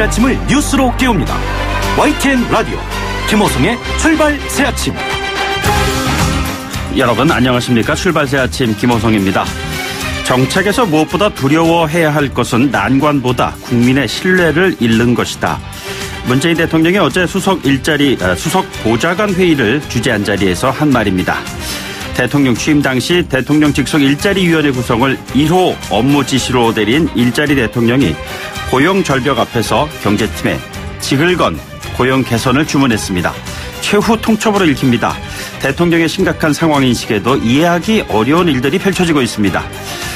아침을 뉴스로 깨웁니다. YTN 라디오 김호성의 출발 새아침. 여러분 안녕하십니까. 출발 새아침 김호성입니다. 정책에서 무엇보다 두려워해야 할 것은 난관보다 국민의 신뢰를 잃는 것이다. 문재인 대통령이 어제 수석 보좌관 회의를 주재한 자리에서 한 말입니다. 대통령 취임 당시 대통령 직속 일자리위원회 구성을 1호 업무 지시로 내린 일자리 대통령이 고용 절벽 앞에서 경제팀에 직을 건 고용 개선을 주문했습니다. 최후 통첩으로 읽힙니다. 대통령의 심각한 상황인식에도 이해하기 어려운 일들이 펼쳐지고 있습니다.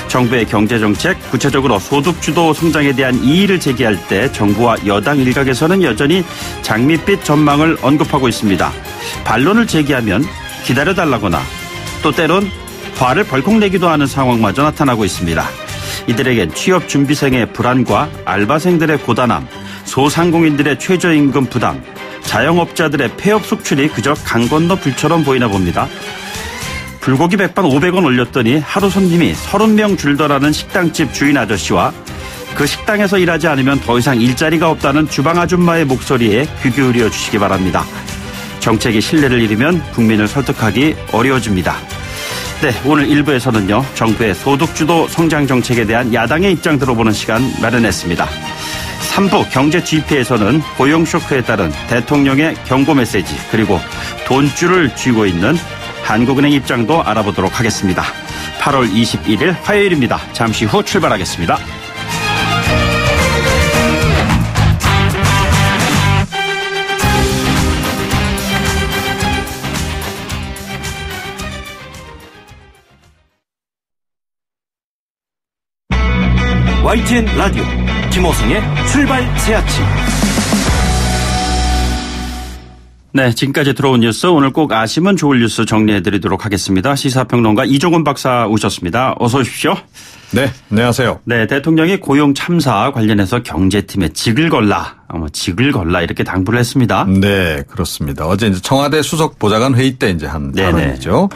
정부의 경제정책, 구체적으로 소득주도 성장에 대한 이의를 제기할 때 정부와 여당 일각에서는 여전히 장밋빛 전망을 언급하고 있습니다. 반론을 제기하면 기다려달라거나 또 때론 화를 벌컥 내기도 하는 상황마저 나타나고 있습니다. 이들에겐 취업준비생의 불안과 알바생들의 고단함, 소상공인들의 최저임금 부담, 자영업자들의 폐업 속출이 그저 강 건너 불처럼 보이나 봅니다. 불고기 백반 500원 올렸더니 하루 손님이 30명 줄더라는 식당집 주인 아저씨와 그 식당에서 일하지 않으면 더 이상 일자리가 없다는 주방 아줌마의 목소리에 귀 기울여 주시기 바랍니다. 정책이 신뢰를 잃으면 국민을 설득하기 어려워집니다. 네, 오늘 1부에서는요. 정부의 소득주도 성장 정책에 대한 야당의 입장 들어보는 시간 마련했습니다. 3부 경제 GP에서는 고용 쇼크에 따른 대통령의 경고 메시지 그리고 돈줄을 쥐고 있는 한국은행 입장도 알아보도록 하겠습니다. 8월 21일 화요일입니다. 잠시 후 출발하겠습니다. YTN 라디오 김호성의 출발 새아침. 네, 지금까지 들어온 뉴스 오늘 꼭 아시면 좋을 뉴스 정리해드리도록 하겠습니다. 시사평론가 이종훈 박사 오셨습니다. 어서 오십시오. 네, 안녕하세요. 네, 대통령이 고용 참사 관련해서 경제팀에 직을 걸라 이렇게 당부를 했습니다. 네, 그렇습니다. 어제 이제 청와대 수석 보좌관 회의 때 이제 한 발언이죠.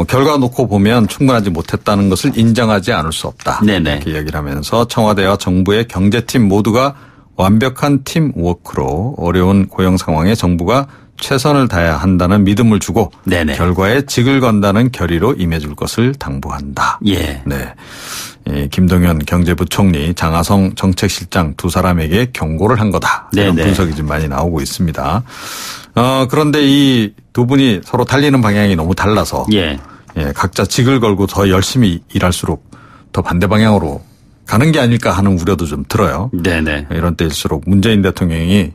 결과 놓고 보면 충분하지 못했다는 것을 인정하지 않을 수 없다. 네네. 이렇게 이야기를 하면서 청와대와 정부의 경제팀 모두가 완벽한 팀워크로 어려운 고용 상황에 정부가 최선을 다해야 한다는 믿음을 주고 네네. 결과에 직을 건다는 결의로 임해줄 것을 당부한다. 예. 네. 김동연 경제부총리, 장하성 정책실장 두 사람에게 경고를 한 거다. 이런 네네. 분석이 좀 많이 나오고 있습니다. 그런데 이 두 분이 서로 달리는 방향이 너무 달라서 각자 직을 걸고 더 열심히 일할수록 더 반대 방향으로 가는 게 아닐까 하는 우려도 좀 들어요. 네네. 이런 때일수록 문재인 대통령이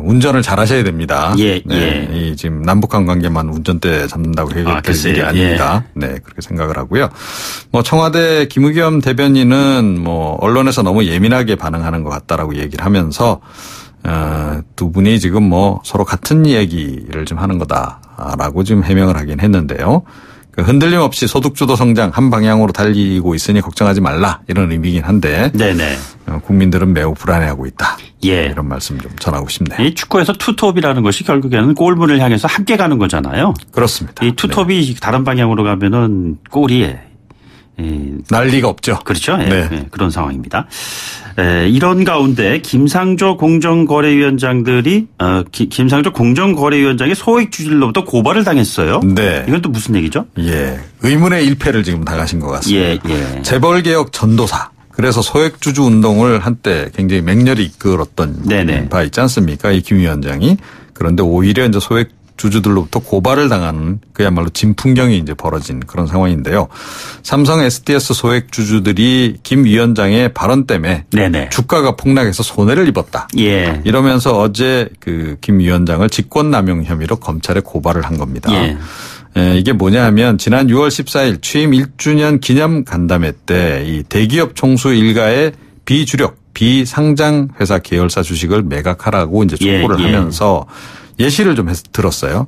운전을 잘 하셔야 됩니다. 예. 이 지금 남북한 관계만 운전대 잡는다고 해결될 일이 아닙니다. 네, 그렇게 생각을 하고요. 청와대 김의겸 대변인은 언론에서 너무 예민하게 반응하는 것 같다라고 얘기를 하면서 두 분이 지금 서로 같은 얘기를 좀 하는 거다라고 지금 해명을 하긴 했는데요. 흔들림 없이 소득주도 성장 한 방향으로 달리고 있으니 걱정하지 말라 이런 의미긴 한데 네네. 국민들은 매우 불안해하고 있다. 예. 이런 말씀 좀 전하고 싶네요. 이 축구에서 투톱이라는 것이 결국에는 골문을 향해서 함께 가는 거잖아요. 그렇습니다. 이 투톱이 다른 방향으로 가면은 골이 난리가 없죠. 그렇죠. 네. 그런 상황입니다. 이런 가운데 김상조 공정거래위원장들이 김상조 공정거래위원장의 소액주주들로부터 고발을 당했어요. 네. 이건 또 무슨 얘기죠? 예. 의문의 일패를 지금 당하신 것 같습니다. 예. 재벌개혁 전도사. 그래서 소액주주 운동을 한때 굉장히 맹렬히 이끌었던 네네. 바 있지 않습니까? 이 김 위원장이. 그런데 오히려 이제 소액주주들로부터 고발을 당하는 그야말로 진풍경이 이제 벌어진 그런 상황인데요. 삼성 SDS 소액주주들이 김 위원장의 발언 때문에 네네. 주가가 폭락해서 손해를 입었다. 예. 이러면서 어제 그 김 위원장을 직권남용 혐의로 검찰에 고발을 한 겁니다. 예. 이게 뭐냐 하면 지난 6월 14일 취임 1주년 기념 간담회 때 이 대기업 총수 일가의 비주력, 비상장 회사 계열사 주식을 매각하라고 이제 촉구를 하면서 예시를 좀 들었어요.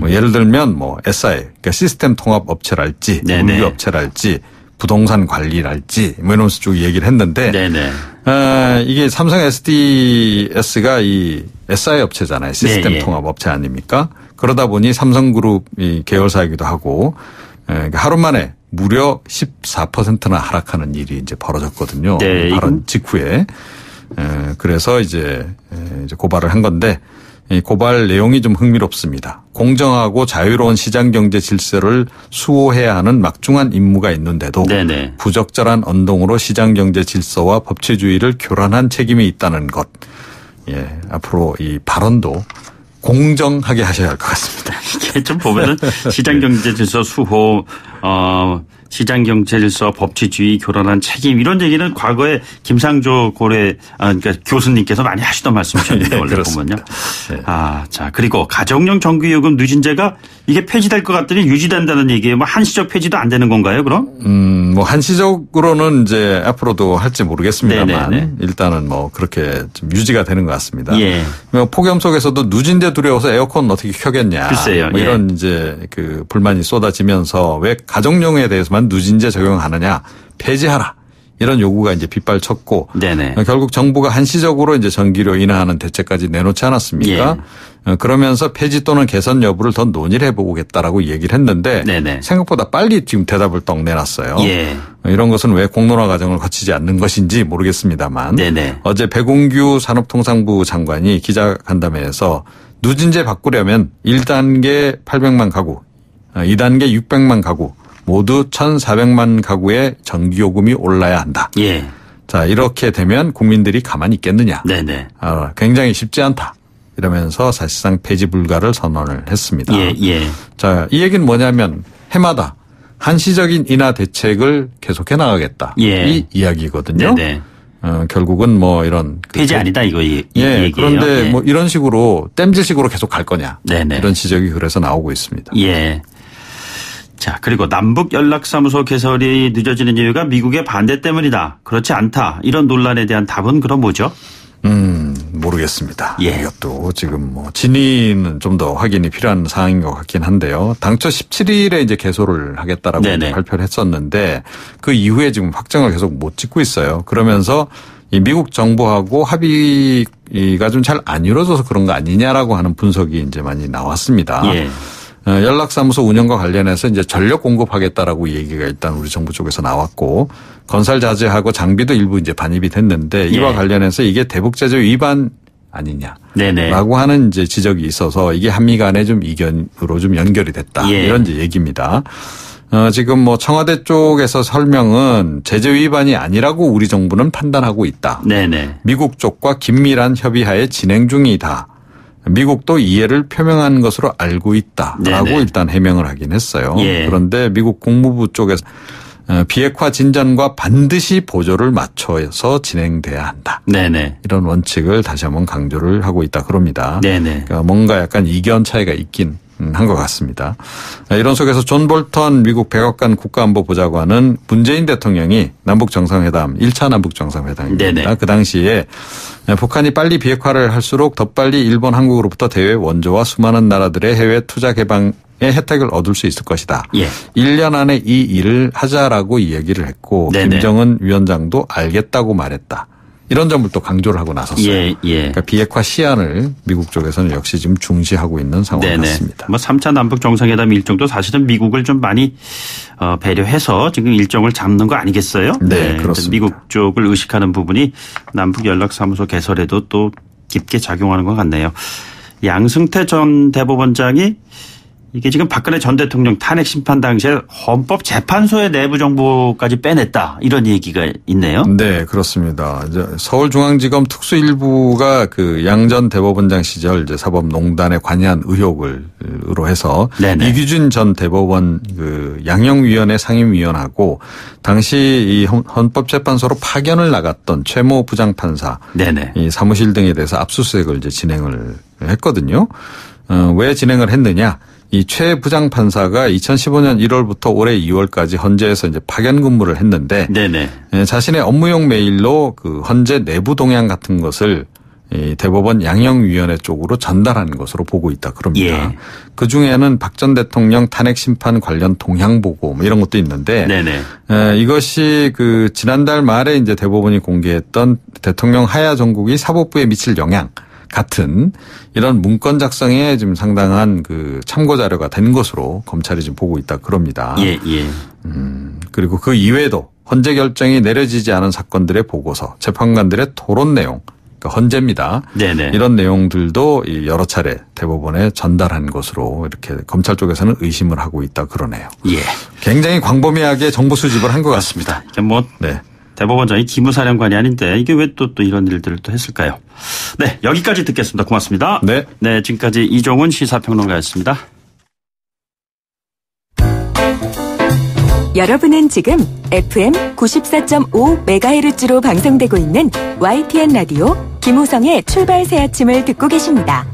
예를 들면 SI, 그러니까 시스템 통합 업체랄지, 물류 업체랄지, 부동산 관리랄지, 이러면서 쭉 얘기를 했는데, 이게 삼성 SDS가 이 SI 업체잖아요. 시스템 통합 업체 아닙니까? 그러다 보니 삼성그룹이 계열사이기도 하고, 하루 만에 무려 14%나 하락하는 일이 이제 벌어졌거든요. 발언 직후에. 그래서 이제 고발을 한 건데 이 고발 내용이 좀 흥미롭습니다. 공정하고 자유로운 시장경제 질서를 수호해야 하는 막중한 임무가 있는데도 네네. 부적절한 언동으로 시장경제 질서와 법치주의를 교란한 책임이 있다는 것. 예, 앞으로 이 발언도 공정하게 하셔야 할 것 같습니다. 이게 좀 보면은 시장경제 질서 수호, 시장경제 질서, 법치주의, 교란한 책임 이런 얘기는 과거에 김상조 그러니까 교수님께서 많이 하시던 말씀이셨는데 네, 원래 그렇습니다. 보면요. 네. 자 그리고 가정용 전기요금 누진제가 이게 폐지될 것 같더니 유지된다는 얘기예요. 뭐 한시적 폐지도 안 되는 건가요, 그럼? 뭐 한시적으로는 이제 앞으로도 할지 모르겠습니다만 네네네. 일단은 뭐 그렇게 좀 유지가 되는 것 같습니다. 예. 폭염 속에서도 누진제 두려워서 에어컨 어떻게 켜겠냐. 글쎄요. 뭐 예. 이런 이제 그 불만이 쏟아지면서 왜 가정용에 대해서만 누진제 적용하느냐 폐지하라. 이런 요구가 이제 빗발쳤고 네네. 결국 정부가 한시적으로 이제 전기료 인하하는 대책까지 내놓지 않았습니까? 그러면서 폐지 또는 개선 여부를 더 논의를 해보겠다라고 얘기를 했는데 네네. 생각보다 빨리 지금 대답을 떡 내놨어요. 예. 이런 것은 왜 공론화 과정을 거치지 않는 것인지 모르겠습니다만 네네. 어제 백운규 산업통상부 장관이 기자간담회에서 누진제 바꾸려면 1단계 800만 가구, 2단계 600만 가구 모두 1,400만 가구의 전기요금이 올라야 한다. 예. 자, 이렇게 되면 국민들이 가만히 있겠느냐. 네네. 굉장히 쉽지 않다. 이러면서 사실상 폐지 불가를 선언을 했습니다. 예, 예. 자, 이 얘기는 뭐냐면 해마다 한시적인 인하 대책을 계속해 나가겠다. 예. 이 이야기거든요. 네네. 결국은 뭐 이런 폐지 아니다 이거 예, 얘기예요. 그런데 예. 뭐 이런 식으로 땜질식으로 계속 갈 거냐. 네네. 이런 지적이 그래서 나오고 있습니다. 예. 자, 그리고 남북 연락사무소 개설이 늦어지는 이유가 미국의 반대 때문이다. 그렇지 않다. 이런 논란에 대한 답은 그럼 뭐죠? 모르겠습니다. 예. 이것도 지금 뭐 진위는 좀 더 확인이 필요한 사항인 것 같긴 한데요. 당초 17일에 이제 개소를 하겠다라고 네네. 발표를 했었는데 그 이후에 지금 확정을 계속 못 짓고 있어요. 그러면서 이 미국 정부하고 합의가 좀 잘 안 이루어져서 그런 거 아니냐라고 하는 분석이 이제 많이 나왔습니다. 예. 연락사무소 운영과 관련해서 이제 전력 공급하겠다라고 얘기가 일단 우리 정부 쪽에서 나왔고 건설 자재하고 장비도 일부 이제 반입이 됐는데 이와 예. 관련해서 이게 대북제재 위반 아니냐. 네네. 라고 하는 이제 지적이 있어서 이게 한미 간에 좀 이견으로 좀 연결이 됐다. 예. 이런 이제 얘기입니다. 지금 뭐 청와대 쪽에서 설명은 제재 위반이 아니라고 우리 정부는 판단하고 있다. 네네. 미국 쪽과 긴밀한 협의하에 진행 중이다. 미국도 이해를 표명한 것으로 알고 있다라고 네네. 일단 해명을 하긴 했어요. 예. 그런데 미국 국무부 쪽에서 비핵화 진전과 반드시 보조를 맞춰서 진행돼야 한다. 네네. 이런 원칙을 다시 한번 강조를 하고 있다 그럽니다. 네네. 그러니까 뭔가 약간 이견 차이가 있긴 한 것 같습니다. 이런 속에서 존 볼턴 미국 백악관 국가안보보좌관은 문재인 대통령이 남북정상회담 1차 남북정상회담입니다. 네네. 그 당시에 북한이 빨리 비핵화를 할수록 더 빨리 일본, 한국으로부터 대외 원조와 수많은 나라들의 해외 투자 개방의 혜택을 얻을 수 있을 것이다. 예. 1년 안에 이 일을 하자라고 이야기를 했고 네네. 김정은 위원장도 알겠다고 말했다. 이런 점을 또 강조를 하고 나섰어요. 예, 예. 그러니까 비핵화 시한을 미국 쪽에서는 역시 지금 중시하고 있는 상황 네네. 같습니다. 뭐 3차 남북 정상회담 일정도 사실은 미국을 좀 많이 배려해서 지금 일정을 잡는 거 아니겠어요? 네, 그렇습니다. 미국 쪽을 의식하는 부분이 남북 연락사무소 개설에도 또 깊게 작용하는 것 같네요. 양승태 전 대법원장이 이게 지금 박근혜 전 대통령 탄핵 심판 당시에 헌법재판소의 내부 정보까지 빼냈다 이런 얘기가 있네요. 네, 그렇습니다. 이제 서울중앙지검 특수일부가 그 양 전 대법원장 시절 이제 사법농단에 관여한 의혹으로 해서 네네. 이규준 전 대법원 그 양형위원회 상임위원하고 당시 이 헌법재판소로 파견을 나갔던 최모 부장판사, 네네. 이 사무실 등에 대해서 압수수색을 이제 진행을 했거든요. 왜 진행을 했느냐? 이 최 부장판사가 2015년 1월부터 올해 2월까지 헌재에서 이제 파견 근무를 했는데 네네. 자신의 업무용 메일로 그 헌재 내부 동향 같은 것을 이 대법원 양형위원회 쪽으로 전달한 것으로 보고 있다 그럽니다. 예. 그 중에는 박 전 대통령 탄핵 심판 관련 동향 보고 뭐 이런 것도 있는데 네네. 이것이 그 지난달 말에 이제 대법원이 공개했던 대통령 하야 정국이 사법부에 미칠 영향 같은 이런 문건 작성에 지금 상당한 그 참고 자료가 된 것으로 검찰이 지금 보고 있다 그럽니다. 예, 예. 그리고 그 이외에도 헌재 결정이 내려지지 않은 사건들의 보고서, 재판관들의 토론 내용, 그러니까 헌재입니다. 네네. 이런 내용들도 여러 차례 대법원에 전달한 것으로 이렇게 검찰 쪽에서는 의심을 하고 있다 그러네요. 예. 굉장히 광범위하게 정보 수집을 한 것 같습니다. 이게 뭐 네. 대법원장이 기무사령관이 아닌데 이게 왜 또 이런 일들을 또 했을까요? 네, 여기까지 듣겠습니다. 고맙습니다. 네. 네, 지금까지 이종훈 시사평론가였습니다. 여러분은 지금 FM 94.5MHz로 방송되고 있는 YTN 라디오 김호성의 출발 새 아침을 듣고 계십니다.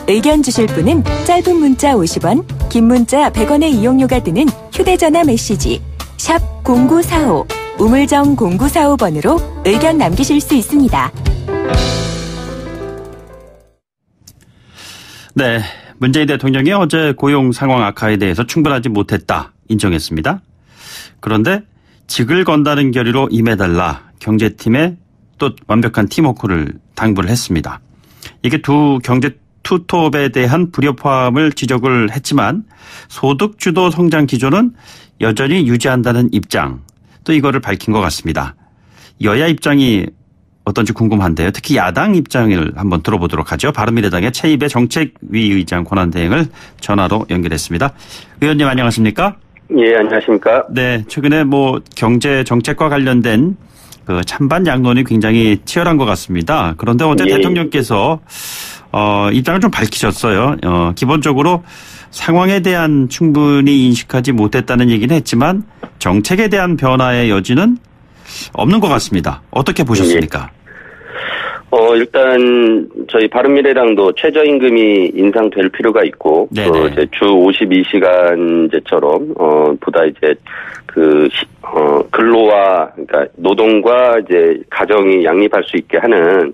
의견 주실 분은 짧은 문자 50원, 긴 문자 100원의 이용료가 드는 휴대전화 메시지 샵 0945 우물정 0945번으로 의견 남기실 수 있습니다. 네, 문재인 대통령이 어제 고용 상황 악화에 대해서 충분하지 못했다 인정했습니다. 그런데 직을 건다는 결의로 임해달라 경제팀에 또 완벽한 팀워크를 당부를 했습니다. 이게 두 경제 투톱에 대한 불협화음을 지적을 했지만 소득주도 성장 기조는 여전히 유지한다는 입장, 또 이거를 밝힌 것 같습니다. 여야 입장이 어떤지 궁금한데요. 특히 야당 입장을 한번 들어보도록 하죠. 바른미래당의 최입의 정책위 의장 권한대행을 전화로 연결했습니다. 의원님 안녕하십니까? 예, 안녕하십니까? 네, 최근에 뭐 경제 정책과 관련된 그 찬반 양론이 굉장히 치열한 것 같습니다. 그런데 어제 예. 대통령께서 입장을 좀 밝히셨어요. 기본적으로 상황에 대한 충분히 인식하지 못했다는 얘기는 했지만 정책에 대한 변화의 여지는 없는 것 같습니다. 어떻게 보셨습니까? 일단 저희 바른미래당도 최저임금이 인상될 필요가 있고, 이제 주 52시간제처럼 보다 이제 근로와 그러니까 노동과 이제 가정이 양립할 수 있게 하는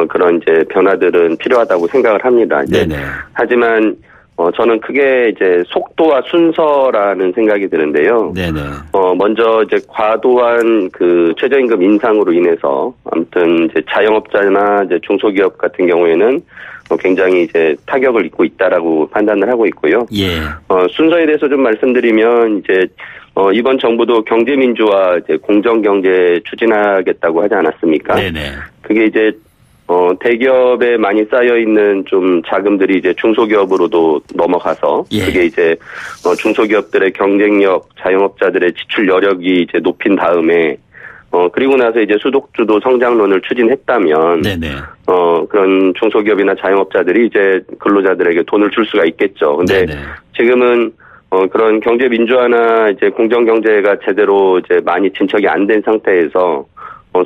그런 이제 변화들은 필요하다고 생각을 합니다. 이제 하지만 저는 크게 이제 속도와 순서라는 생각이 드는데요. 먼저 이제 과도한 그 최저임금 인상으로 인해서 아무튼 이제 자영업자나 이제 중소기업 같은 경우에는 굉장히 이제 타격을 입고 있다라고 판단을 하고 있고요. 순서에 대해서 좀 말씀드리면 이제 이번 정부도 경제민주화 이제 공정경제 추진하겠다고 하지 않았습니까? 그게 이제 대기업에 많이 쌓여있는 좀 자금들이 이제 중소기업으로도 넘어가서 그게 이제 중소기업들의 경쟁력, 자영업자들의 지출 여력이 이제 높인 다음에 그리고 나서 이제 소득주도 성장론을 추진했다면 그런 중소기업이나 자영업자들이 이제 근로자들에게 돈을 줄 수가 있겠죠. 근데 지금은 그런 경제 민주화나 이제 공정 경제가 제대로 이제 많이 진척이 안 된 상태에서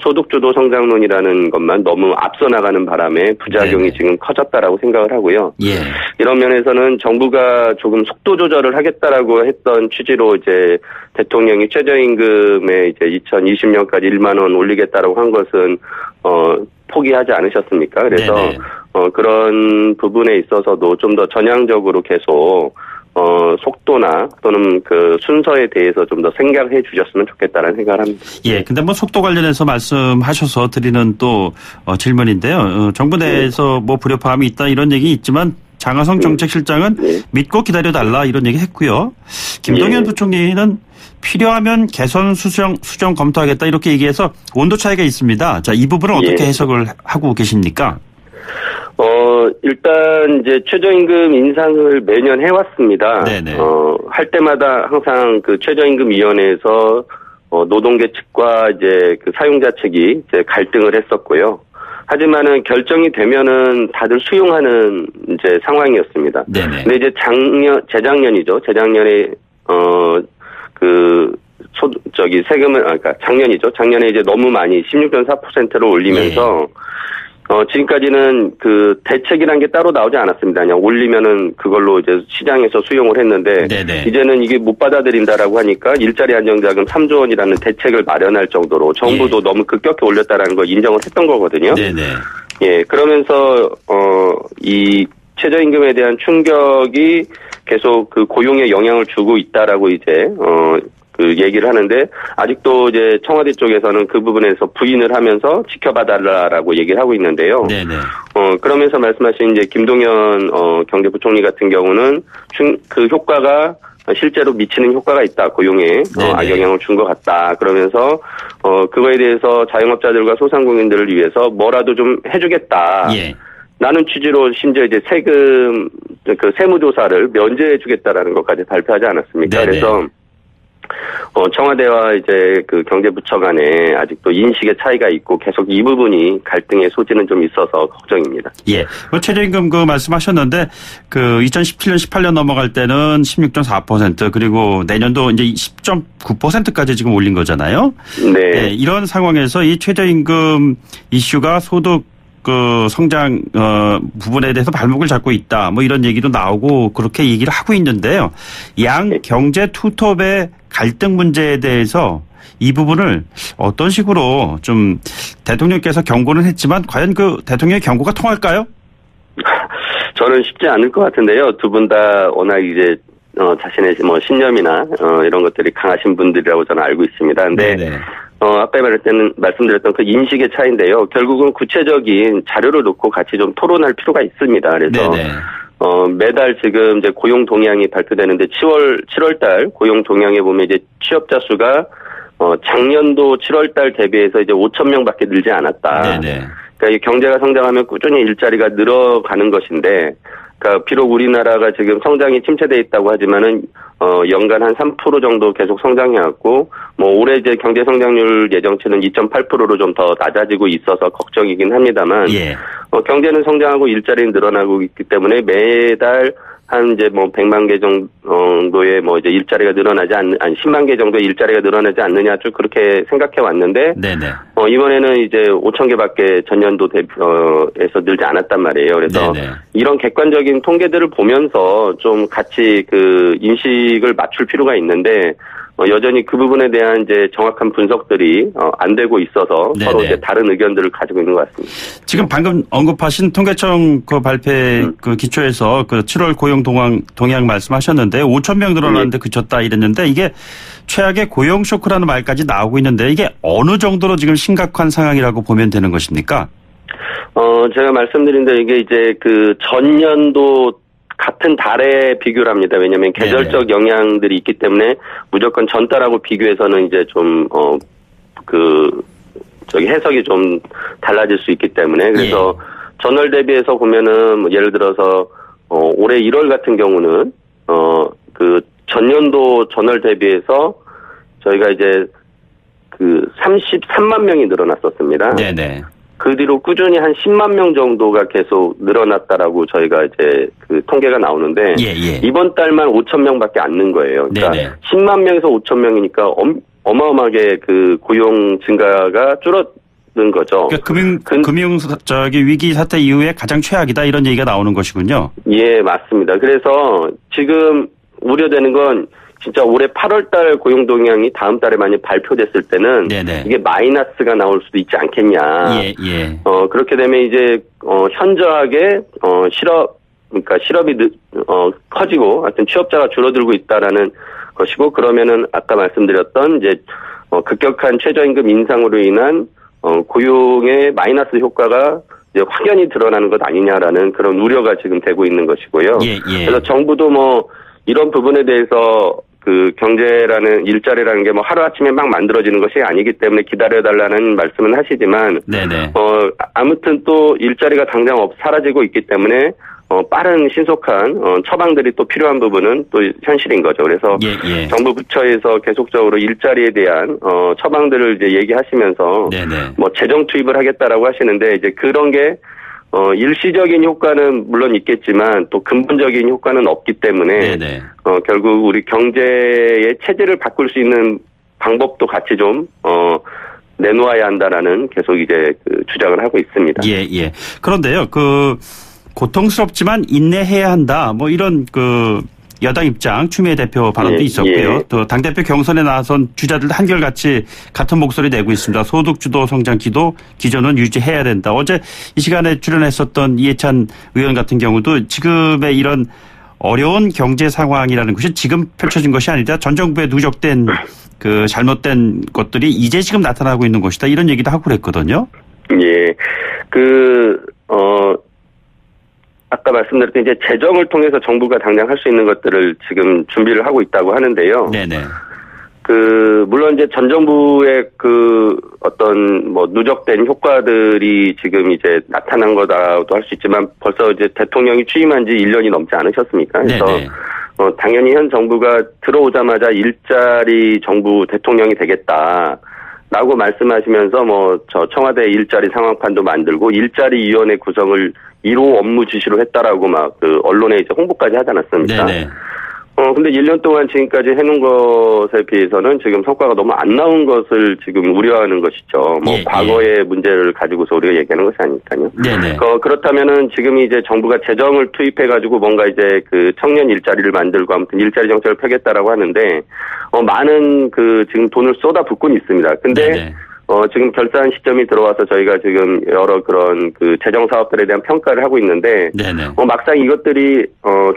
소득주도 성장론이라는 것만 너무 앞서 나가는 바람에 부작용이 지금 커졌다라고 생각을 하고요. 이런 면에서는 정부가 조금 속도 조절을 하겠다라고 했던 취지로 이제 대통령이 최저임금에 이제 2020년까지 1만 원 올리겠다라고 한 것은 포기하지 않으셨습니까? 그래서 그런 부분에 있어서도 좀 더 전향적으로 계속 속도나 또는 그 순서에 대해서 좀 더 생각해 주셨으면 좋겠다라는 생각을 합니다. 근데 뭐 속도 관련해서 말씀하셔서 드리는 또 질문인데요. 정부 내에서 뭐 불협화음이 있다 이런 얘기 있지만 장하성 정책실장은 믿고 기다려달라 이런 얘기 했고요. 김동연 부총리는 필요하면 개선 수정 검토하겠다 이렇게 얘기해서 온도 차이가 있습니다. 자, 이 부분은 어떻게 해석을 하고 계십니까? 일단 이제 최저임금 인상을 매년 해왔습니다. 할 때마다 항상 그 최저임금위원회에서 노동계 측과 이제 그 사용자 측이 이제 갈등을 했었고요. 하지만은 결정이 되면은 다들 수용하는 이제 상황이었습니다. 근데 이제 재작년이죠. 재작년에 세금을 그러니까 작년이죠. 작년에 이제 너무 많이 16.4%를 올리면서 지금까지는 그 대책이라는 게 따로 나오지 않았습니다. 그냥 올리면은 그걸로 이제 시장에서 수용을 했는데 이제는 이게 못 받아들인다라고 하니까 일자리 안정자금 3조 원이라는 대책을 마련할 정도로 정부도 너무 급격히 올렸다라는 걸 인정을 했던 거거든요. 그러면서 이 최저임금에 대한 충격이 계속 그 고용에 영향을 주고 있다라고 이제 그 얘기를 하는데 아직도 이제 청와대 쪽에서는 그 부분에서 부인을 하면서 지켜봐달라라고 얘기를 하고 있는데요. 그러면서 말씀하신 이제 김동연 경제부총리 같은 경우는 그 효과가 실제로 미치는 효과가 있다. 고용에 악영향을 준 것 같다. 그러면서 그거에 대해서 자영업자들과 소상공인들을 위해서 뭐라도 좀 해주겠다. 라는 취지로 심지어 이제 세금 그 세무조사를 면제해주겠다라는 것까지 발표하지 않았습니까? 네네. 그래서 청와대와 이제 그 경제부처 간에 아직도 인식의 차이가 있고 계속 이 부분이 갈등의 소지는 좀 있어서 걱정입니다. 예. 최저임금 그 말씀하셨는데 그 2017년 18년 넘어갈 때는 16.4% 그리고 내년도 이제 10.9%까지 지금 올린 거잖아요. 네. 네. 이런 상황에서 이 최저임금 이슈가 소득 그 성장 부분에 대해서 발목을 잡고 있다. 뭐 이런 얘기도 나오고 그렇게 얘기를 하고 있는데요. 양 경제 투톱의 갈등 문제에 대해서 이 부분을 어떤 식으로 좀 대통령께서 경고는 했지만 과연 그 대통령의 경고가 통할까요? 저는 쉽지 않을 것 같은데요. 두 분 다 워낙 이제 자신의 뭐 신념이나 이런 것들이 강하신 분들이라고 저는 알고 있습니다. 근데 네네. 아까 말씀드렸던 그 인식의 차이인데요. 결국은 구체적인 자료를 놓고 같이 좀 토론할 필요가 있습니다. 그래서 네네. 매달 지금 이제 고용 동향이 발표되는데 7월 달 고용 동향에 보면 이제 취업자 수가 작년도 7월 달 대비해서 이제 5,000명밖에 늘지 않았다. 네네. 그러니까 이 경제가 성장하면 꾸준히 일자리가 늘어가는 것인데, 그러니까 비록 우리나라가 지금 성장이 침체돼 있다고 하지만은 연간 한 3% 정도 계속 성장해왔고, 뭐 올해 이제 경제 성장률 예정치는 2.8%로 좀 더 낮아지고 있어서 걱정이긴 합니다만, 경제는 성장하고 일자리는 늘어나고 있기 때문에 매달 한 이제 뭐 100만 개 정도의 뭐 이제 일자리가 늘어나지 않는, 10만 개 정도의 일자리가 늘어나지 않느냐 쭉 그렇게 생각해 왔는데, 네네. 이번에는 이제 5천 개밖에 전년도 대비에서 늘지 않았단 말이에요. 그래서 네네. 이런 객관적인 통계들을 보면서 좀 같이 그 인식을 맞출 필요가 있는데, 여전히 그 부분에 대한 이제 정확한 분석들이 안 되고 있어서 네네. 서로 이제 다른 의견들을 가지고 있는 것 같습니다. 지금 방금 언급하신 통계청 그 발표의 그 기초에서 그 7월 고용 동향 말씀하셨는데 5천 명 늘어났는데 그쳤다 이랬는데 이게 최악의 고용 쇼크라는 말까지 나오고 있는데 이게 어느 정도로 지금 심각한 상황이라고 보면 되는 것입니까? 제가 말씀드린 대로 이게 이제 그 전년도 같은 달에 비교를 합니다. 왜냐하면 계절적 영향들이 있기 때문에 무조건 전달하고 비교해서는 이제 좀 해석이 좀 달라질 수 있기 때문에 그래서 전월 대비해서 보면은 뭐 예를 들어서 올해 1월 같은 경우는 그 전년도 전월 대비해서 저희가 이제 그 33만 명이 늘어났었습니다. 네네. 그 뒤로 꾸준히 한 10만 명 정도가 계속 늘어났다라고 저희가 이제 그 통계가 나오는데 이번 달만 5천 명밖에 안 는 거예요. 그러니까 네네. 10만 명에서 5천 명이니까 어마어마하게 그 고용 증가가 줄어든 거죠. 그러니까 금융 위기 사태 이후에 가장 최악이다 이런 얘기가 나오는 것이군요. 예, 맞습니다. 그래서 지금 우려되는 건 진짜 올해 8월 달 고용 동향이 다음 달에 만약 발표됐을 때는 네네. 이게 마이너스가 나올 수도 있지 않겠냐. 그렇게 되면 이제 현저하게 그러니까 실업이 커지고 하여튼 취업자가 줄어들고 있다라는 것이고 그러면은 아까 말씀드렸던 이제 급격한 최저임금 인상으로 인한 고용의 마이너스 효과가 이제 확연히 드러나는 것 아니냐라는 그런 우려가 지금 되고 있는 것이고요. 그래서 정부도 뭐 이런 부분에 대해서 그 경제라는 일자리라는 게 뭐 하루아침에 막 만들어지는 것이 아니기 때문에 기다려달라는 말씀은 하시지만 아무튼 또 일자리가 당장 사라지고 있기 때문에 빠른 신속한 처방들이 또 필요한 부분은 또 현실인 거죠. 그래서 정부 부처에서 계속적으로 일자리에 대한 처방들을 이제 얘기하시면서 뭐 재정 투입을 하겠다라고 하시는데 이제 그런 게 일시적인 효과는 물론 있겠지만 또 근본적인 효과는 없기 때문에 결국 우리 경제의 체질을 바꿀 수 있는 방법도 같이 좀 내놓아야 한다라는 계속 이제 그 주장을 하고 있습니다. 그런데요, 고통스럽지만 인내해야 한다. 뭐 이런 여당 입장 추미애 대표 발언도 있었고요. 또 당대표 경선에 나선 주자들 한결같이 같은 목소리 내고 있습니다. 소득주도 성장 기조는 유지해야 된다. 어제 이 시간에 출연했었던 이해찬 의원 같은 경우도 지금의 이런 어려운 경제 상황이라는 것이 지금 펼쳐진 것이 아니라 전 정부에 누적된 그 잘못된 것들이 이제 지금 나타나고 있는 것이다. 이런 얘기도 하고 그랬거든요. 아까 말씀드렸던 이제 재정을 통해서 정부가 당장 할 수 있는 것들을 지금 준비를 하고 있다고 하는데요. 네네. 물론 이제 전 정부의 어떤 누적된 효과들이 지금 이제 나타난 거다도 할 수 있지만 벌써 이제 대통령이 취임한 지 1년이 넘지 않으셨습니까? 그래서 네네. 당연히 현 정부가 들어오자마자 일자리 정부 대통령이 되겠다라고 말씀하시면서 저 청와대 일자리 상황판도 만들고 일자리 위원회 구성을 1호 업무 지시로 했다라고 막 언론에 이제 홍보까지 하지 않았습니까? 네네. 근데 1년 동안 지금까지 해놓은 것에 비해서는 지금 성과가 너무 안 나온 것을 지금 우려하는 것이죠. 과거의 문제를 가지고서 우리가 얘기하는 것이 아니니까요. 네네. 그렇다면은 지금 이제 정부가 재정을 투입해가지고 뭔가 이제 청년 일자리를 만들고 아무튼 일자리 정책을 펴겠다라고 하는데, 많은 지금 돈을 쏟아붓고는 있습니다. 근데, 네네. 지금 결산 시점이 들어와서 저희가 지금 여러 그런 재정 사업들에 대한 평가를 하고 있는데, 네네. 막상 이것들이,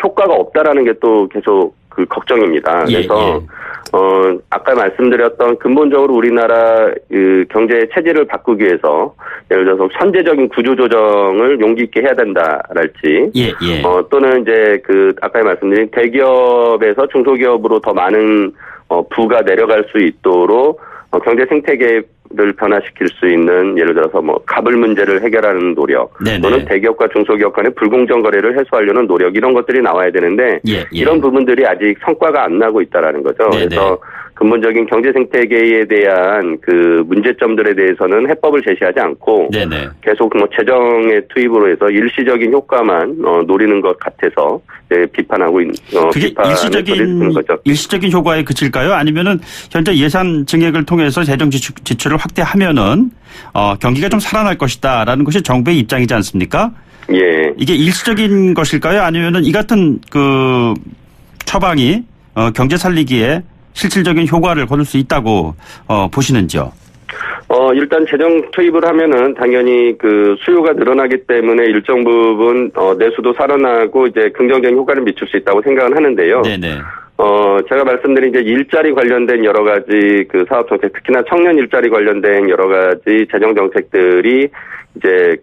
효과가 없다라는 게 또 계속 걱정입니다. 그래서, 아까 말씀드렸던 근본적으로 우리나라 경제 체질을 바꾸기 위해서, 예를 들어서 선제적인 구조조정을 용기 있게 해야 된다랄지, 또는 이제 아까 말씀드린 대기업에서 중소기업으로 더 많은, 부가 내려갈 수 있도록, 경제 생태계를 변화시킬 수 있는 예를 들어서 갑을 문제를 해결하는 노력 네네. 또는 대기업과 중소기업 간의 불공정 거래를 해소하려는 노력 이런 것들이 나와야 되는데 이런 부분들이 아직 성과가 안 나고 있다라는 거죠. 네네. 그래서 근본적인 경제 생태계에 대한 문제점들에 대해서는 해법을 제시하지 않고 네네. 계속 재정의 투입으로 해서 일시적인 효과만 노리는 것 같아서 비판하고 있는 그게 일시적인 효과에 그칠까요? 아니면은 현재 예산 증액을 통해서 재정 지출을 확대하면은 경기가 좀 살아날 것이다라는 것이 정부의 입장이지 않습니까? 예. 이게 일시적인 것일까요? 아니면은 이 같은 처방이 경제 살리기에 실질적인 효과를 거둘 수 있다고 보시는지요? 일단 재정 투입을 하면은 당연히 수요가 늘어나기 때문에 일정 부분 내수도 살아나고 이제 긍정적인 효과를 미칠 수 있다고 생각은 하는데요. 네네. 제가 말씀드린 이제 일자리 관련된 여러 가지 사업 정책, 특히나 청년 일자리 관련된 여러 가지 재정 정책들이 이제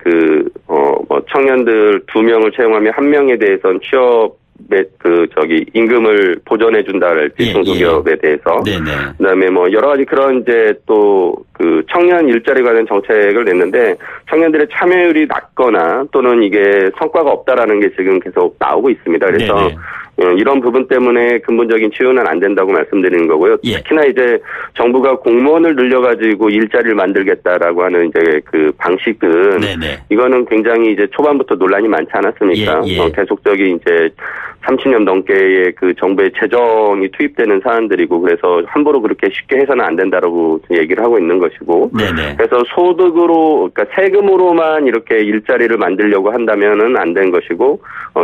청년들 2명을 채용하면 1명에 대해서는 임금을 보전해준다랄지 중소기업에 대해서. 네네. 그다음에 여러 가지 그런 이제 또 청년 일자리 관련 정책을 냈는데 청년들의 참여율이 낮거나 또는 이게 성과가 없다라는 게 지금 계속 나오고 있습니다. 그래서 네네. 이런 부분 때문에 근본적인 치유는 안 된다고 말씀드리는 거고요. 특히나 이제 정부가 공무원을 늘려가지고 일자리를 만들겠다라고 하는 이제 방식은 네네. 이거는 굉장히 이제 초반부터 논란이 많지 않았습니까? 계속적인 이제 30년 넘게의 정부의 재정이 투입되는 사안들이고 그래서 함부로 그렇게 쉽게 해서는 안 된다라고 얘기를 하고 있는 것이고. 네네. 그래서 그러니까 세금으로만 이렇게 일자리를 만들려고 한다면은 안 된 것이고,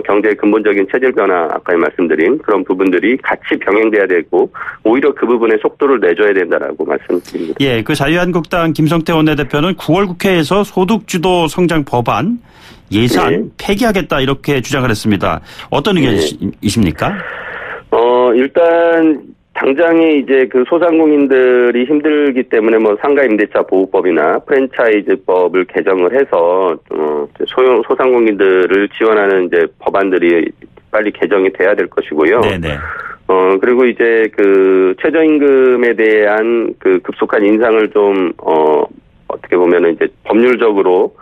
경제의 근본적인 체질 변화, 아까 말씀드린 그런 부분들이 같이 병행돼야 되고, 오히려 그 부분에 속도를 내줘야 된다라고 말씀드립니다. 예, 자유한국당 김성태 원내대표는 9월 국회에서 소득주도 성장 법안 예산 폐기하겠다 이렇게 주장을 했습니다. 어떤 의견이십니까? 일단 당장에 이제 소상공인들이 힘들기 때문에 상가 임대차 보호법이나 프랜차이즈법을 개정을 해서 소상공인들을 지원하는 이제 법안들이 빨리 개정이 돼야 될 것이고요. 네네. 그리고 이제 최저임금에 대한 급속한 인상을 좀 어떻게 보면은 이제 법률적으로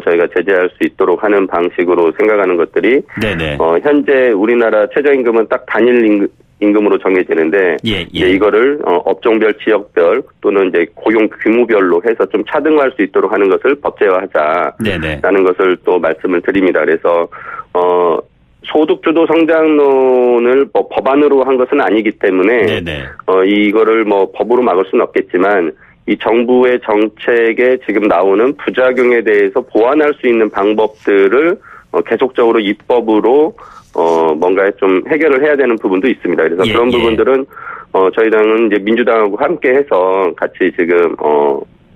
저희가 제재할 수 있도록 하는 방식으로 생각하는 것들이 네네. 현재 우리나라 최저임금은 딱 단일 임금으로 정해지는데 이제 이거를 업종별, 지역별 또는 이제 고용 규모별로 해서 좀 차등화할 수 있도록 하는 것을 법제화하자라는 것을 또 말씀을 드립니다. 그래서 소득주도 성장론을 법안으로 한 것은 아니기 때문에 이거를 법으로 막을 수는 없겠지만 이 정부의 정책에 지금 나오는 부작용에 대해서 보완할 수 있는 방법들을 계속적으로 입법으로 뭔가 좀 해결을 해야 되는 부분도 있습니다. 그래서 그런 부분들은 저희 당은 이제 민주당하고 함께 해서 같이 지금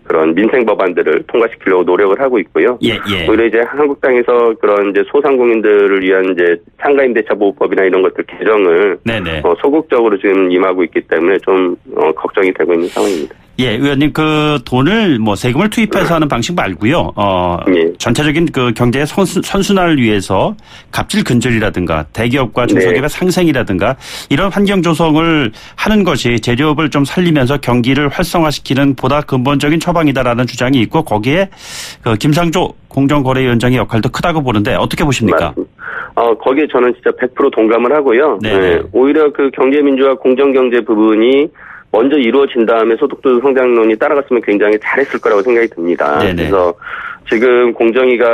그런 민생 법안들을 통과시키려고 노력을 하고 있고요. 오히려 이제 한국당에서 그런 이제 소상공인들을 위한 이제 상가임대차 보호법이나 이런 것들 개정을 소극적으로 지금 임하고 있기 때문에 좀 걱정이 되고 있는 상황입니다. 예, 의원님 그 돈을 뭐 세금을 투입해서 하는 방식 말고요. 예. 전체적인 그 경제의 선순환을 위해서 갑질 근절이라든가 대기업과 중소기업의 상생이라든가 이런 환경 조성을 하는 것이 제조업을 좀 살리면서 경기를 활성화시키는 보다 근본적인 처방이다라는 주장이 있고 거기에 그 김상조 공정거래위원장의 역할도 크다고 보는데 어떻게 보십니까? 맞습니다. 거기에 저는 진짜 100% 동감을 하고요. 네, 오히려 그 경제민주화 공정경제 부분이 먼저 이루어진 다음에 소득주도 성장론이 따라갔으면 굉장히 잘했을 거라고 생각이 듭니다. 네네. 그래서 지금 공정위가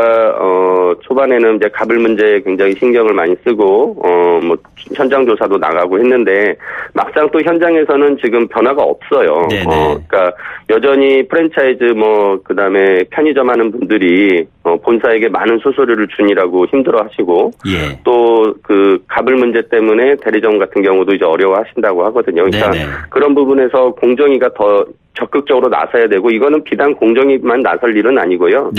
초반에는 이제 갑을 문제에 굉장히 신경을 많이 쓰고 뭐 현장 조사도 나가고 했는데 막상 또 현장에서는 지금 변화가 없어요. 그러니까 여전히 프랜차이즈 뭐 그다음에 편의점 하는 분들이 본사에게 많은 수수료를 주니라고 힘들어하시고 예. 또 그 갑을 문제 때문에 대리점 같은 경우도 이제 어려워하신다고 하거든요. 그러니까 그런 부분에서 공정위가 더 적극적으로 나서야 되고 이거는 비단 공정위만 나설 일은 아니고요.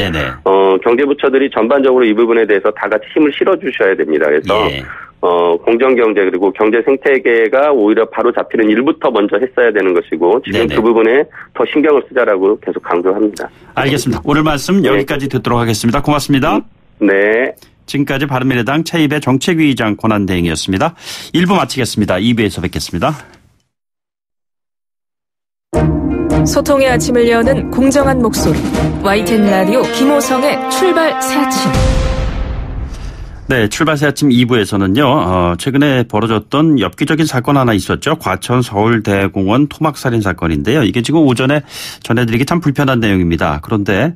경제부처들이 전반적으로 이 부분에 대해서 다 같이 힘을 실어주셔야 됩니다. 그래서 공정경제 그리고 경제 생태계가 오히려 바로 잡히는 일부터 먼저 했어야 되는 것이고 지금 그 부분에 더 신경을 쓰자라고 계속 강조합니다. 알겠습니다. 오늘 말씀 여기까지 듣도록 하겠습니다. 고맙습니다. 네. 지금까지 바른미래당 차이배 정책위의장 권한대행이었습니다. 1부 마치겠습니다. 2부에서 뵙겠습니다. 소통의 아침을 여는 공정한 목소리 YTN 라디오 김호성의 출발 새 아침. 네, 출발 새 아침 2부에서는요. 최근에 벌어졌던 엽기적인 사건 하나 있었죠. 과천 서울대공원 토막살인 사건인데요. 이게 지금 오전에 전해드리기 참 불편한 내용입니다. 그런데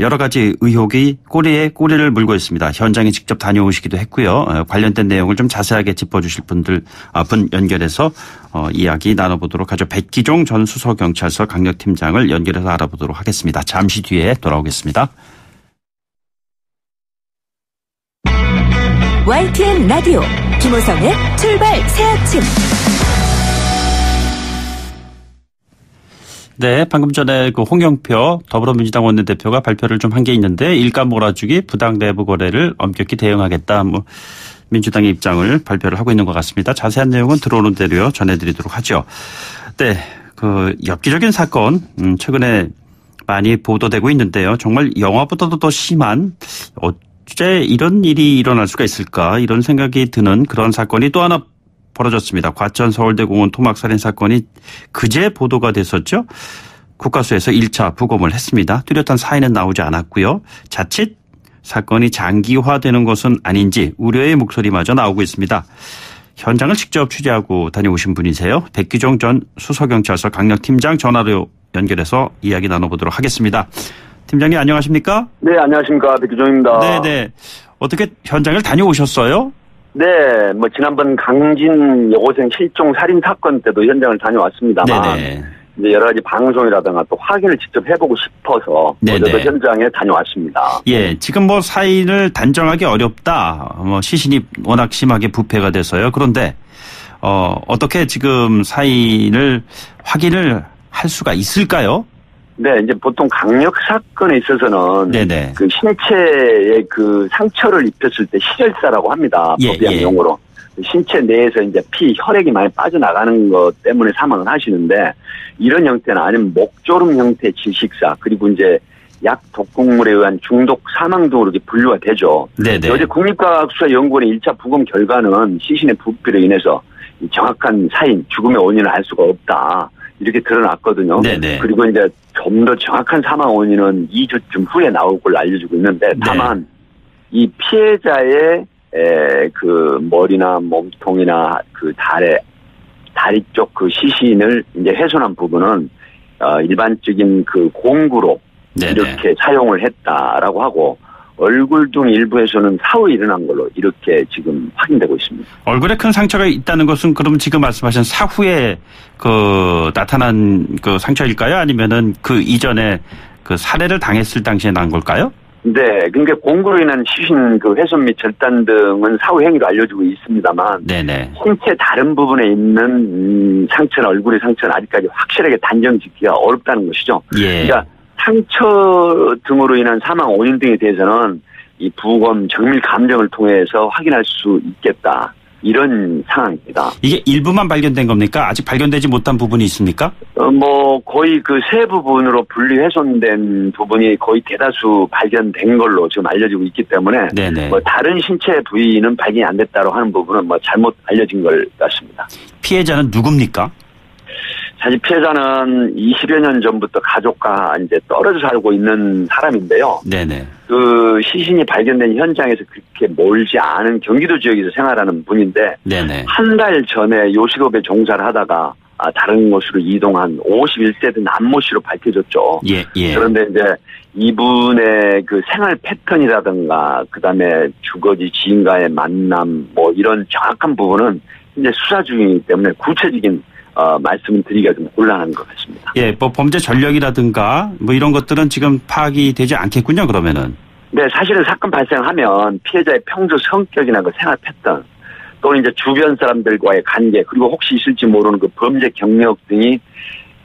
여러 가지 의혹이 꼬리에 꼬리를 물고 있습니다. 현장에 직접 다녀오시기도 했고요. 관련된 내용을 좀 자세하게 짚어주실 분 연결해서 이야기 나눠보도록 하죠. 백기종 전 수서경찰서 강력팀장을 연결해서 알아보도록 하겠습니다. 잠시 뒤에 돌아오겠습니다. YTN 라디오 김호성의 출발 새 아침. 네, 방금 전에 그 홍영표 더불어민주당 원내대표가 발표를 좀 한 게 있는데 일감 몰아주기 부당 내부 거래를 엄격히 대응하겠다. 뭐 민주당의 입장을 발표를 하고 있는 것 같습니다. 자세한 내용은 들어오는 대로 전해드리도록 하죠. 네, 그 엽기적인 사건 최근에 많이 보도되고 있는데요. 정말 영화보다도 더 심한 어째 이런 일이 일어날 수가 있을까 이런 생각이 드는 그런 사건이 또 하나 벌어졌습니다. 과천 서울대공원 토막살인 사건이 그제 보도가 됐었죠. 국과수에서 1차 부검을 했습니다. 뚜렷한 사인은 나오지 않았고요. 자칫 사건이 장기화되는 것은 아닌지 우려의 목소리마저 나오고 있습니다. 현장을 직접 취재하고 다녀오신 분이세요. 백기종 전 수서경찰서 강력팀장 전화로 연결해서 이야기 나눠보도록 하겠습니다. 팀장님 안녕하십니까? 네, 안녕하십니까. 백기종입니다. 네네. 어떻게 현장을 다녀오셨어요? 네, 뭐 지난번 강진 여고생 실종 살인 사건 때도 현장을 다녀왔습니다만 이제 여러 가지 방송이라든가 또 확인을 직접 해보고 싶어서 어제도 현장에 다녀왔습니다. 예, 지금 뭐 사인을 단정하기 어렵다. 뭐 시신이 워낙 심하게 부패가 돼서요. 그런데 어떻게 지금 사인을 확인을 할 수가 있을까요? 네, 이제 보통 강력 사건에 있어서는 그 신체에 그 상처를 입혔을 때 실혈사라고 합니다. 법의학 용어로. 신체 내에서 이제 피, 혈액이 많이 빠져나가는 것 때문에 사망을 하시는데 이런 형태는 아니면 목조름 형태 질식사 그리고 이제 약 독극물에 의한 중독 사망 등으로 이렇게 분류가 되죠. 어제 국립과학수사연구원의 1차 부검 결과는 시신의 부피로 인해서 정확한 사인, 죽음의 원인을 알 수가 없다. 이렇게 드러났거든요. 그리고 이제 좀 더 정확한 사망 원인은 2주쯤 후에 나올 걸로 알려지고 있는데 다만 이 피해자의 그 머리나 몸통이나 그 다리 쪽 그 시신을 이제 훼손한 부분은 일반적인 그 공구로 이렇게 사용을 했다라고 하고 얼굴 등 일부에서는 사후에 일어난 걸로 이렇게 지금 확인되고 있습니다. 얼굴에 큰 상처가 있다는 것은 그럼 지금 말씀하신 사후에 그 나타난 그 상처일까요? 아니면은 그 이전에 그 살해를 당했을 당시에 난 걸까요? 네, 그러니까 공구로 인한 시신 그 훼손 및 절단 등은 사후 행위로 알려지고 있습니다만, 신체 다른 부분에 있는 상처나 얼굴의 상처는 아직까지 확실하게 단정짓기가 어렵다는 것이죠. 그러니까 상처 등으로 인한 사망 원인 등에 대해서는 이 부검 정밀 감정을 통해서 확인할 수 있겠다. 이런 상황입니다. 이게 일부만 발견된 겁니까? 아직 발견되지 못한 부분이 있습니까? 거의 그 세 부분으로 분리 훼손된 부분이 거의 대다수 발견된 걸로 지금 알려지고 있기 때문에 네네. 다른 신체 부위는 발견이 안 됐다고 하는 부분은 잘못 알려진 걸 같습니다. 피해자는 누굽니까? 사실 피해자는 20여 년 전부터 가족과 이제 떨어져 살고 있는 사람인데요. 네네. 그 시신이 발견된 현장에서 그렇게 멀지 않은 경기도 지역에서 생활하는 분인데, 네네. 한 달 전에 요식업에 종사를 하다가 다른 곳으로 이동한 51세 남모 씨로 밝혀졌죠. 예, 예. 그런데 이제 이분의 그 생활 패턴이라든가 그다음에 주거지 지인과의 만남 이런 정확한 부분은 이제 수사 중이기 때문에 구체적인 말씀을 드리기가 좀 곤란한 것 같습니다. 예, 범죄 전력이라든가 이런 것들은 지금 파악이 되지 않겠군요, 그러면은. 네, 사실은 사건 발생하면 피해자의 평소 성격이나 그 생활 패턴, 또는 이제 주변 사람들과의 관계, 그리고 혹시 있을지 모르는 그 범죄 경력 등이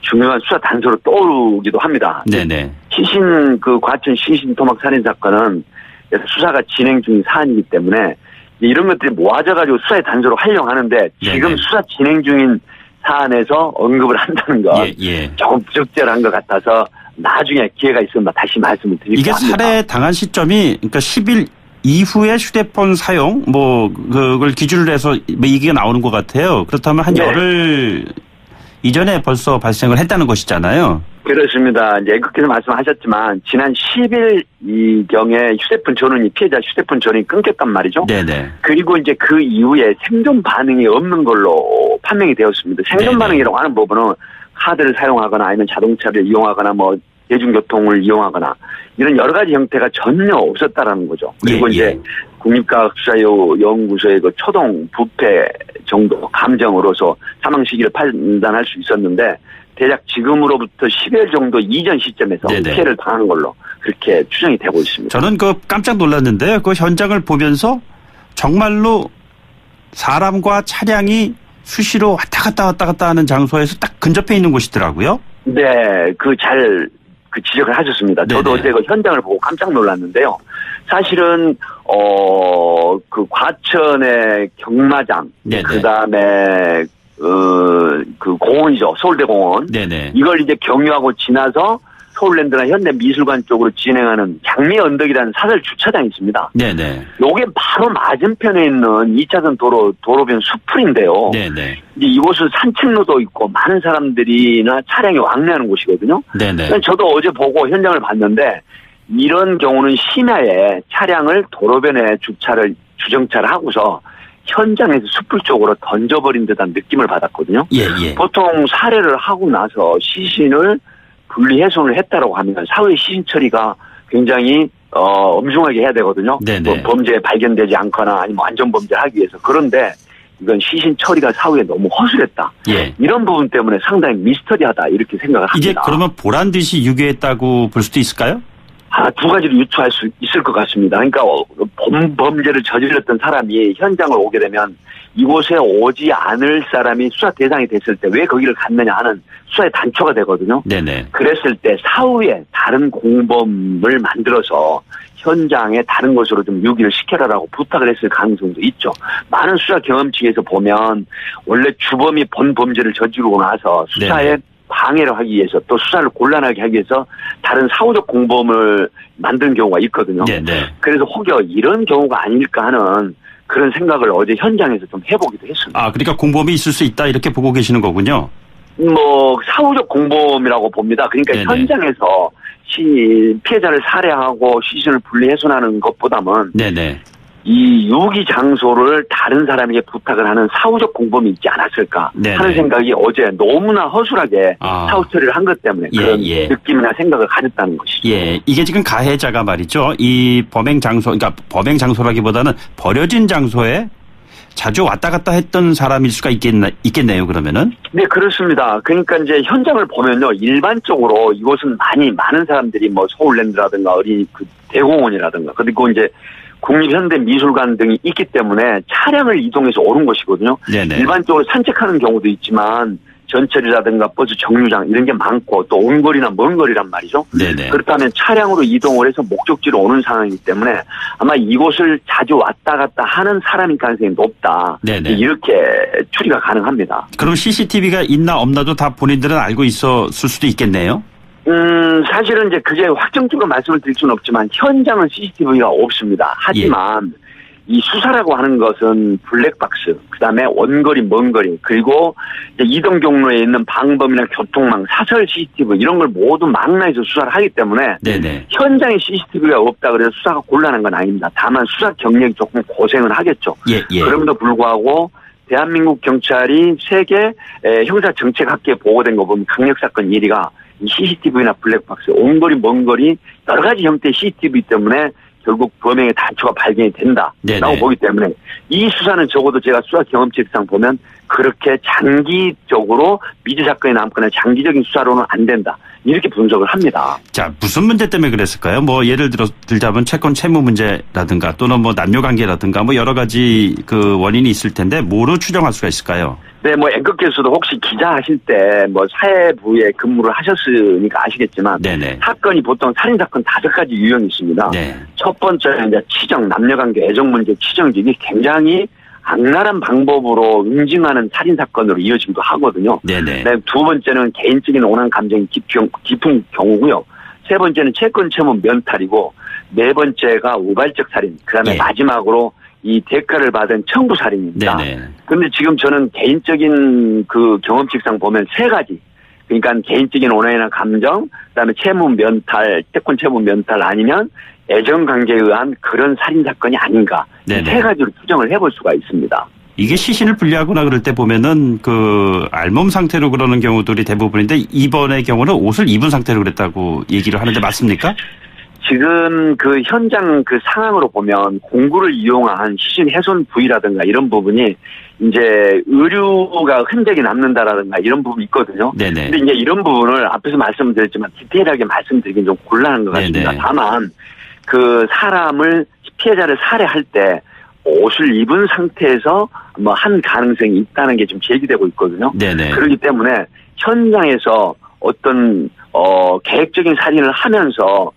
중요한 수사 단서로 떠오르기도 합니다. 네네. 과천 시신 토막 살인 사건은 수사가 진행 중인 사안이기 때문에 이런 것들이 모아져가지고 수사의 단서로 활용하는데, 지금 네네. 수사 진행 중인 사안에서 언급을 한다는 건 조금 부적절한 것 같아서 나중에 기회가 있으면 다시 말씀을 드릴게요. 이게 살해 당한 시점이 그러니까 10일 이후에 휴대폰 사용 그걸 기준으로 해서 이게 나오는 것 같아요. 그렇다면 한 열흘 이전에 벌써 발생을 했다는 것이잖아요. 그렇습니다. 이제 애국께서 말씀하셨지만 지난 10일 이경에 휴대폰 전원이 피해자 휴대폰 전원이 끊겼단 말이죠. 네네. 그리고 이제 그 이후에 생존 반응이 없는 걸로 판명이 되었습니다. 생존 반응이라고 하는 부분은 카드를 사용하거나 아니면 자동차를 이용하거나 대중교통을 이용하거나 이런 여러 가지 형태가 전혀 없었다라는 거죠. 그리고 이제 국립과학수사연구소의 그 초동 부패 정도 감정으로서 사망 시기를 판단할 수 있었는데, 대략 지금으로부터 10일 정도 이전 시점에서 피해를 당한 걸로 그렇게 추정이 되고 있습니다. 저는 깜짝 놀랐는데요. 그 현장을 보면서 정말로 사람과 차량이 수시로 왔다 갔다 하는 장소에서 딱 근접해 있는 곳이더라고요. 네, 지적을 하셨습니다. 네네. 저도 어제 그 현장을 보고 깜짝 놀랐는데요. 사실은 그 과천의 경마장, 그 다음에 그 공원이죠, 서울대공원. 네네. 이걸 이제 경유하고 지나서 서울랜드나 현대미술관 쪽으로 진행하는 장미 언덕이라는 사설 주차장이 있습니다. 네네. 요게 바로 맞은편에 있는 2차선 도로변 수풀인데요. 네네. 이제 이곳은 산책로도 있고 많은 사람들이나 차량이 왕래하는 곳이거든요. 네네. 저도 어제 보고 현장을 봤는데, 이런 경우는 심야에 차량을 도로변에 주정차를 하고서 현장에서 숯불 쪽으로 던져버린 듯한 느낌을 받았거든요. 예. 보통 살해를 하고 나서 시신을 분리훼손을 했다라고 하면 사후의 시신 처리가 굉장히 엄중하게 해야 되거든요. 범죄에 발견되지 않거나 아니면 안전범죄를 하기 위해서. 그런데 이건 시신 처리가 사후에 너무 허술했다. 이런 부분 때문에 상당히 미스터리하다 이렇게 생각을 합니다. 이게 그러면 보란 듯이 유괴했다고 볼 수도 있을까요? 두 가지로 유추할 수 있을 것 같습니다. 그러니까 범죄를 저질렀던 사람이 현장을 오게 되면 이곳에 오지 않을 사람이 수사 대상이 됐을 때 왜 거기를 갔느냐 하는 수사의 단초가 되거든요. 네네. 그랬을 때 사후에 다른 공범을 만들어서 현장에 다른 곳으로 좀 유기를 시켜라라고 부탁을 했을 가능성도 있죠. 많은 수사 경험치에서 보면 원래 주범이 본 범죄를 저지르고 나서 수사에 방해를 하기 위해서 또 수사를 곤란하게 하기 위해서 다른 사후적 공범을 만든 경우가 있거든요. 그래서 혹여 이런 경우가 아닐까 하는 그런 생각을 어제 현장에서 좀 해보기도 했습니다. 그러니까 공범이 있을 수 있다 이렇게 보고 계시는 거군요. 사후적 공범이라고 봅니다. 그러니까 현장에서 피해자를 살해하고 시신을 분리훼손하는 것보다는 이 유기 장소를 다른 사람에게 부탁을 하는 사후적 공범이 있지 않았을까 하는 생각이 어제 너무나 허술하게 사후 처리를 한 것 때문에 그런 느낌이나 생각을 가졌다는 것이죠. 이게 지금 가해자가 말이죠. 이 범행 장소, 그러니까 범행 장소라기보다는 버려진 장소에 자주 왔다 갔다 했던 사람일 수가 있겠네요, 그러면은? 네, 그렇습니다. 그러니까 이제 현장을 보면요, 일반적으로 이곳은 많은 사람들이 서울랜드라든가 대공원이라든가, 그리고 이제 국립현대미술관 등이 있기 때문에 차량을 이동해서 오는 것이거든요. 일반적으로 산책하는 경우도 있지만 전철이라든가 버스 정류장 이런 게 많고 또 온거리나 먼 거리란 말이죠. 네네. 그렇다면 차량으로 이동을 해서 목적지로 오는 상황이기 때문에 아마 이곳을 자주 왔다 갔다 하는 사람일 가능성이 높다. 네네. 이렇게 추리가 가능합니다. 그럼 CCTV가 있나 없나도 다 본인들은 알고 있었을 수도 있겠네요. 사실은 이제 그게 확정적으로 말씀을 드릴 수는 없지만 현장은 CCTV가 없습니다. 하지만 이 수사라고 하는 것은 블랙박스, 그다음에 원거리, 먼거리, 그리고 이제 이동 경로에 있는 방범이나 교통망, 사설 CCTV 이런 걸 모두 망라해서 수사를 하기 때문에 네네. 현장에 CCTV가 없다 그래서 수사가 곤란한 건 아닙니다. 다만 수사 경력이 조금 고생은 하겠죠. 그럼에도 불구하고 대한민국 경찰이 세계 형사정책학계에 보고된 거 보면 강력사건 1위가 이 CCTV나 블랙박스, 온거리, 먼거리 여러 가지 형태의 CCTV 때문에 결국 범행의 단초가 발견이 된다라고 보기 때문에 이 수사는 적어도 제가 수사 경험칙상 보면 그렇게 장기적으로 미제 사건이 남거나 장기적인 수사로는 안 된다. 이렇게 분석을 합니다. 자, 무슨 문제 때문에 그랬을까요? 뭐 예를 들자면 채권 채무 문제라든가 또는 뭐 남녀 관계라든가 뭐 여러 가지 그 원인이 있을 텐데 뭐로 추정할 수가 있을까요? 네, 뭐 앵커께서도 혹시 기자 하실 때 뭐 사회부에 근무를 하셨으니까 아시겠지만 네네. 사건이 보통 살인 사건 5가지 유형이 있습니다. 네. 첫 번째는 이제 치정, 남녀관계, 애정 문제, 치정직이 굉장히 악랄한 방법으로 응징하는 살인 사건으로 이어지기도 하거든요. 네네. 네, 두 번째는 개인적인 원한 감정이 깊은 경우고요. 세 번째는 채권 채무 면탈이고 네 번째가 우발적 살인. 그다음에 마지막으로 이 대가를 받은 청부 살인입니다. 그런데 지금 저는 개인적인 그 경험칙상 보면 3가지. 그러니까 개인적인 원한이나 감정, 그다음에 채무 면탈, 채권 채무 면탈 아니면 애정 관계에 의한 그런 살인 사건이 아닌가. 네네. 3가지로 추정을 해볼 수가 있습니다. 이게 시신을 분리하거나 그럴 때 보면은 그 알몸 상태로 그러는 경우들이 대부분인데 이번의 경우는 옷을 입은 상태로 그랬다고 얘기를 하는데 맞습니까? 지금 그 현장 그 상황으로 보면 공구를 이용한 시신 훼손 부위라든가 이런 부분이 이제 의류가 흔적이 남는다라든가 이런 부분이 있거든요. 네네. 근데 이제 이런 부분을 앞에서 말씀드렸지만 디테일하게 말씀드리긴 좀 곤란한 것 같습니다. 네네. 다만 그 사람을 피해자를 살해할 때 옷을 입은 상태에서 뭐 한 가능성이 있다는 게 지금 제기되고 있거든요. 네네. 그렇기 때문에 현장에서 어떤 계획적인 살인을 하면서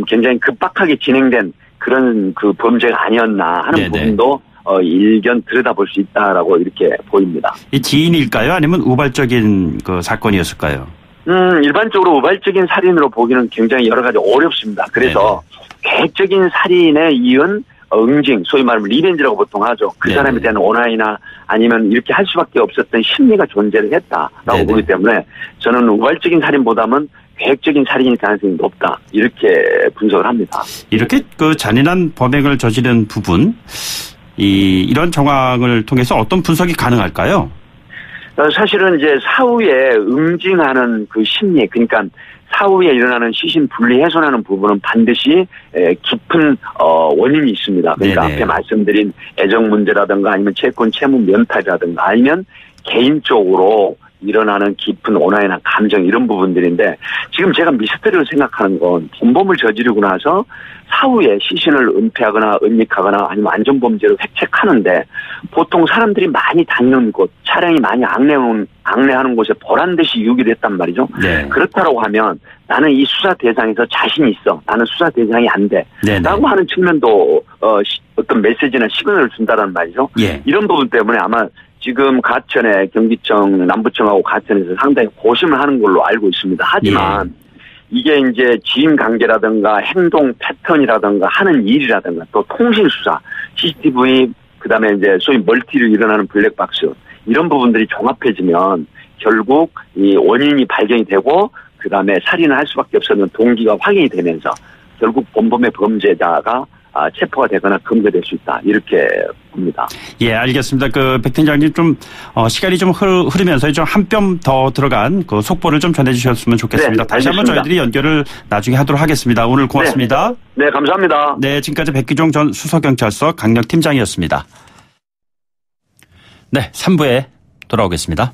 굉장히 급박하게 진행된 그런 그 범죄가 아니었나 하는 네네. 부분도 일견 들여다볼 수 있다라고 이렇게 보입니다. 이 지인일까요? 아니면 우발적인 그 사건이었을까요? 일반적으로 우발적인 살인으로 보기는 굉장히 여러 가지 어렵습니다. 그래서 네네. 계획적인 살인에 이은 응징, 소위 말하면 리벤지라고 보통 하죠. 그 네네. 사람에 대한 원한이나 아니면 이렇게 할 수밖에 없었던 심리가 존재를 했다라고 네네. 보기 때문에 저는 우발적인 살인보다는 계획적인 살인일 가능성이 높다. 이렇게 분석을 합니다. 이렇게 그 잔인한 범행을 저지른 부분, 이런 정황을 통해서 어떤 분석이 가능할까요? 사실은 이제 사후에 응징하는 그 심리, 그러니까 사후에 일어나는 시신 분리 훼손하는 부분은 반드시 깊은 원인이 있습니다. 그러니까 네네. 앞에 말씀드린 애정 문제라든가 아니면 채권 채무 면탈이라든가 아니면 개인적으로 일어나는 깊은 원한이나 감정 이런 부분들인데 지금 제가 미스터리를 생각하는 건 범법을 저지르고 나서 사후에 시신을 은폐하거나 은닉하거나 아니면 안전범죄로 획책하는데 보통 사람들이 많이 다니는 곳, 차량이 많이 악내하는 곳에 보란듯이 유기를 했단 말이죠. 네. 그렇다고 하면 나는 이 수사 대상에서 자신이 있어. 나는 수사 대상이 안 돼. 네네. 라고 하는 측면도 어떤 메시지나 시그널을 준다는 말이죠. 예. 이런 부분 때문에 아마 지금 가천에 경기청, 남부청하고 가천에서 상당히 고심을 하는 걸로 알고 있습니다. 하지만 이게 이제 지인 관계라든가 행동 패턴이라든가 하는 일이라든가 또 통신 수사, CCTV, 그다음에 이제 소위 멀티로 일어나는 블랙박스 이런 부분들이 종합해지면 결국 이 원인이 발견이 되고 그다음에 살인을 할 수밖에 없었던 동기가 확인이 되면서 결국 본범의 범죄자가 체포가 되거나 검거될 수 있다. 이렇게 봅니다. 예, 알겠습니다. 백 팀장님 좀, 시간이 좀 흐르면서 좀 한 뼘 더 들어간 그 속보를 좀 전해주셨으면 좋겠습니다. 네, 다시 한번 저희들이 연결을 나중에 하도록 하겠습니다. 오늘 고맙습니다. 네, 감사합니다. 네, 지금까지 백기종 전 수서경찰서 강력팀장이었습니다. 네, 3부에 돌아오겠습니다.